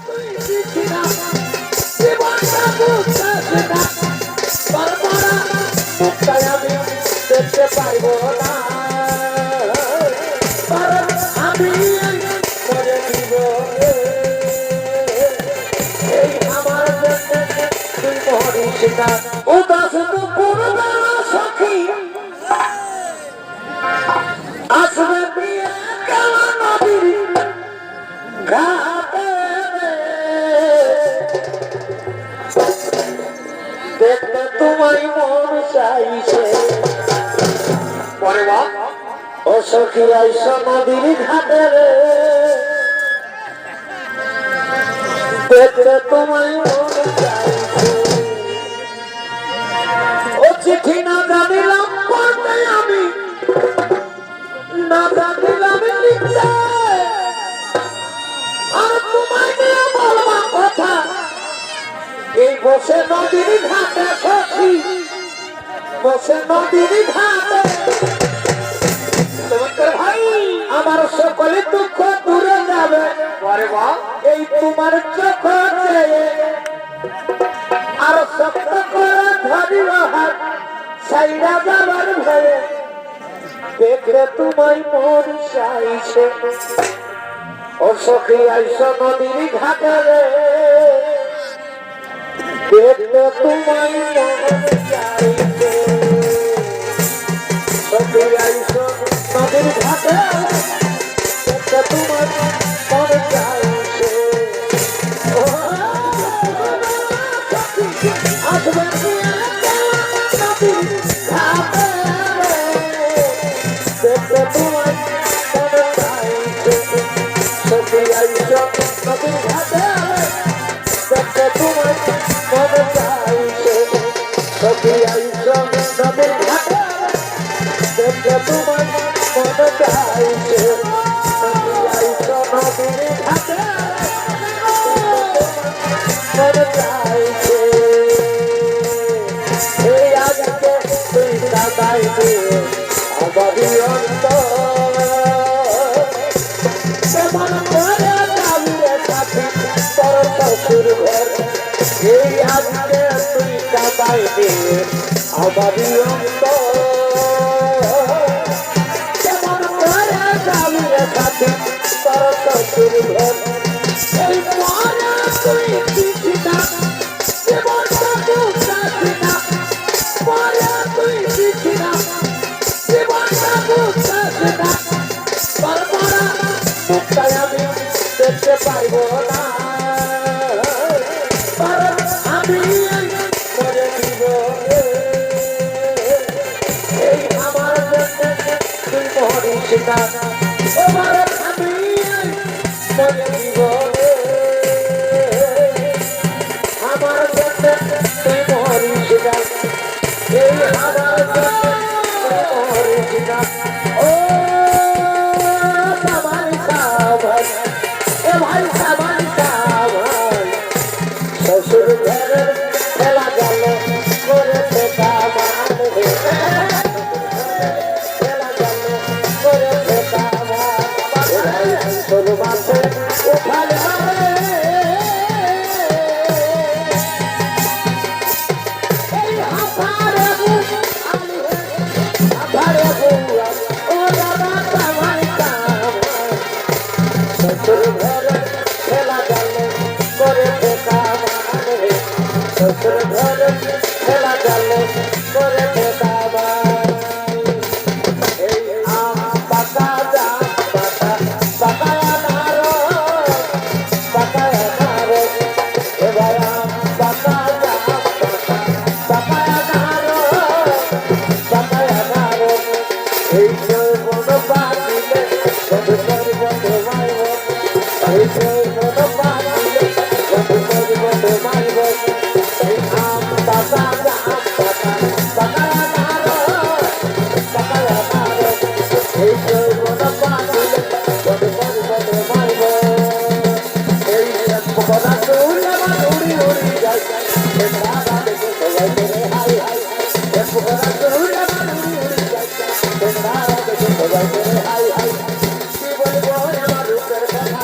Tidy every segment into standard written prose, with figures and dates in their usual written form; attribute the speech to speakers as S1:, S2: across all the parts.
S1: তুই চিঠি না জীবনটা বুঝতে না বারবার মুখটাই আমি দেখতে পাইব না আমি করে দিব এই আমার তুই মরিস না উদাস দুপুর বেলা সখী আসবে বিয়ে কালা নদীর ঘাটে দেখতে তোমায় মন চাইছে পরে বা ও সখী আইস নদীর ঘাটে রে দেখতে তোমায় মন চাইছে ও চিঠি না জানিলাম পড়তে আমি না জানিলাম লিখতে আর তোমায় নিয়ে বলবা কথা এই বসে নদীর ঘাটে সখী বসে নদীর ঘাটে তোমার ভাই আমার সকলে দুঃখ দূরে যাবে এই তোমার চোখ আর শক্ত করে ধরিব হাত সাইরা যাবার ভয়ে দেখলে তোমায় মন চাইছে ও সখী আইস নদীর ঘাটে রে দেখলে তোমায় মন চাইছে সখী আইস নদীর ঘাটে দেখলে তোমায় মন চাইছে আসবে নদীর ঘাটে দেখলে তোমায় মন চাইছে সখী আইস নদীর ঘাটে দেখলে তোমায় মন চাইছে সখী আইস নদীর ঘাটে দেখলে তোমায় মন চাইছে সখী আইস নদীর ঘাটে মন চাইছে এই আজকে তুই কাদাই দিয়ে আমারি অন্তর কেমন করে যাবি রে সাথী তোর শ্বশুর ঘর এই আজকে তুই কাদাই দিয়ে আমারি অন্তর কেমন করে যাবি রে সাথী তোর শ্বশুর ঘর এই মনে তুই চিঠি না জীবনটা বুঝতে না মনে তুই চিঠি না জীবনটা বুঝতে না বারবার মুখটাই আমি দেখতে পাইব না আমি করে দিব এই আমার তুই মরিস না আমি করে দিব আমার তুই মরিস না এই আমার মরিস না ও সাবান সাবান এ ভাই সাবান সাবান শ্বশুর ঘরে খেলা গেল করেছে কামান খেলা গেল করেছে কামান তোর মাসে উঠালে শ্বশুর ঘরে খেলা গেল করেছে কামান শ্বশুর ঘরে খেলা গেল করেছে কামান এই আম পাকা জাম পাকা পাকায়া নারো এবার আম পাকা জাম পাকা পাকায়া নারো এই মন পাতিলে বন্ধু বন্ধু মাইব এই মন পাতিলে বন্ধু মাইব এই আম পাকা জাম পাকা পাকায়া নারো এই মন পাতিলে বন্ধু মাইব এই পোকরা চুড়িয়া উড়ি উড়ি যায় রাধা দেখে সবাই করে হাই হাই পোকরা চুড়িয়া উড়ি উড়ি যায় রাধা দেখে সবাই করে হাই হাই কি বলবো আমার রূপের কথা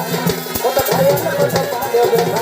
S1: কত ভাই কত পাবে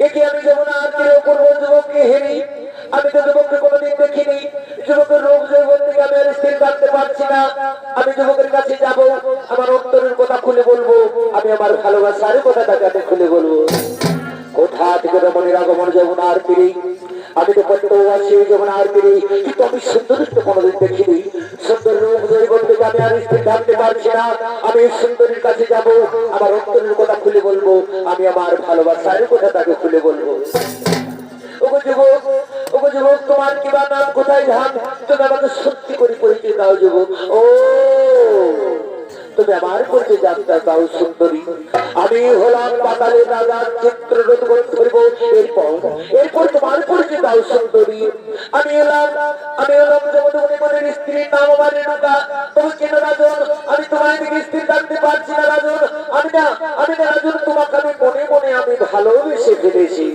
S1: একে আমি যমুনার তীরে পূর্ব যুবককে হেরি। আমি তো যুবককে কোনোদিন দেখিনি। যুবকের রূপ যৌবন থেকে আমি আর স্থির থাকতে পারছি না। আমি যুবকের কাছে যাব, আমার অন্তরের কথা খুলে বলবো, আমি আমার ভালোবাসার কথা তাকে খুলে বলবো। কোথা থেকে রমণীর আগমন যমুনার তীরে। আমি তো প্রত্যেক আছি যমুনার তীরে, কিন্তু আমি সুন্দর কোনোদিন দেখিনি। সুন্দর রূপ যৌবন থেকে আমি আর স্থির থাকতে পারছি না। আমি সুন্দরীর কাছে যাব, আমার অন্তরের কথা খুলে বলবো, আমি আমার ভালোবাসার কথা তাকে খুলে বলবো। ওগো যুবক, ওগো যুবক, তোমার কি বা নাম, কোথায় ধান? তুমি আমাকে সত্যি করে পরিচয় দাও যুবক। ও তুমি আমার পরিচয় জানতে দাও সুন্দরী। আমি হলাম পাতালের রাজা চিত্ররথ ধরব। এরপর তোমার পরিচয় দাও সুন্দরী। আমি হলাম যমদগ্নির স্ত্রীর নাম আমার রেণুকা। তুমি কেন রাজন? আমি তোমার দিকে স্থির থাকতে পারছি না রাজন। আমি না রাজন, তোমাকে আমি মনে মনে আমি ভালোবেসে ফেলেছি।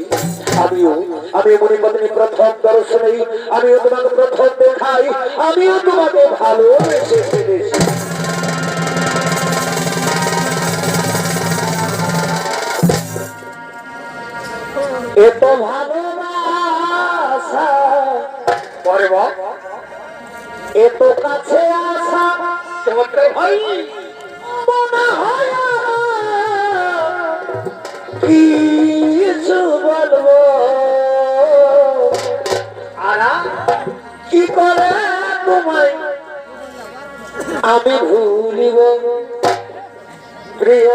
S1: আমি মনে পত্নী প্রথম দর্শনেই আমিও তোমাকে প্রথম দেখাই, আমিও তোমাকে ভালোবেসে ফেলেছি। এত ভালোবাসা পরে এত কাছে আসা মনে হয় কিছু বলবো কি করে তোমায় আমি ভুলিব প্রিয়।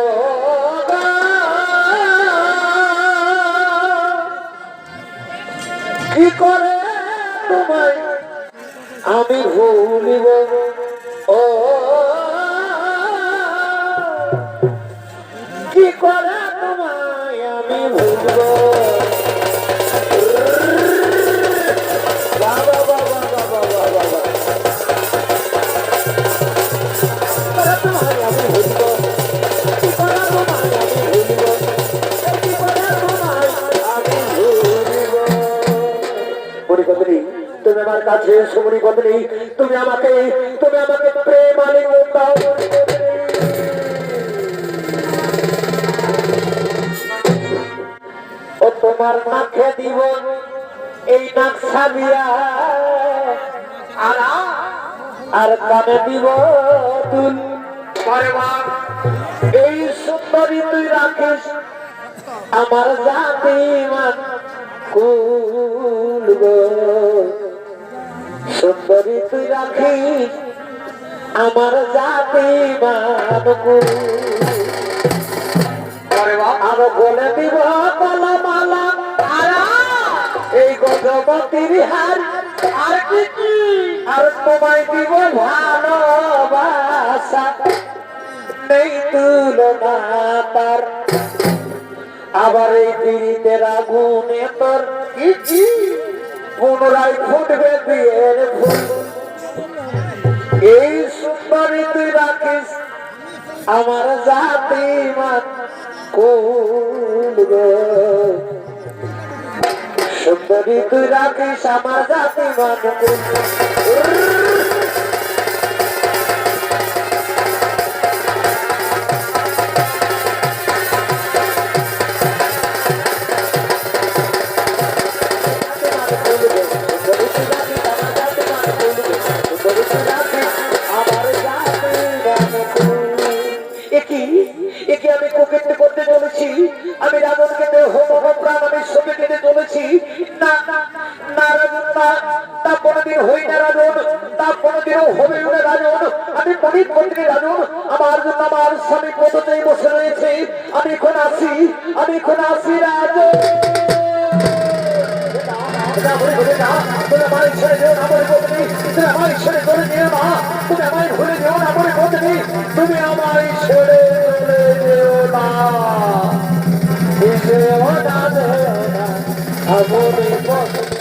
S1: কি করে তোমায় আমি ভুলিব ও, কি করে তোমায় আমি ভুলিব। বাবা বাবা বাবা বাবা তোমায় আমি ভুলিব, কি করে তোমায় আমি ভুলিব, কি করে তোমায় আমি ভুলিব। পরিপত্নী তুমি আমার কাছে সুমনি পত্নী, তুমি আমাকে প্রেম আলিঙ্গন দাও। ও তোমার নাকে দিব এই নাক সাবিয়া, আর কানে দিব তুল। এই সুন্দরী তুই রাখিস আমার জাতি মান কুল গো। সুন্দরী তুই রাখিস আমার জাতি মান কুল। আর বলে দিব মালা মালা এই গজপতির হার, আর কি আর তোমায় দিব ভালোবাসা নেই তুলনা তার। আবার এই পিড়িতের আগুনে তোর পুনরায় ফুটবে বিয়ের ফুল। এই সুন্দরী তুই রাখিস আমার জাতি মান কুল গো। সুন্দরী তুই রাখিস আমার জাতি মান কুল। একে আমি কোকেটে করতে চলেছি, আমি রাজনকে প্রাণ আমি সবে কেটে চলেছি। না না রাজন, না তা কোনোদিন হই না রাজন, তা কোনোদিনও হবে না রাজন। আমি পরিত পত্নী রাজন, আমার জন্য আমার স্বামী পদতেই বসে রয়েছে। আমি এখন আসি রাজন। তুমি আমায় ছেড়ে দিও না মরে পত্নী, তুমি আমায় ছেড়ে চলে দিও না, তুমি আমায় ভুলে দিও না মরে পত্নী, তুমি আমায় ছেড়ে চলে দিও না। দিও না, আমরে পত্নী।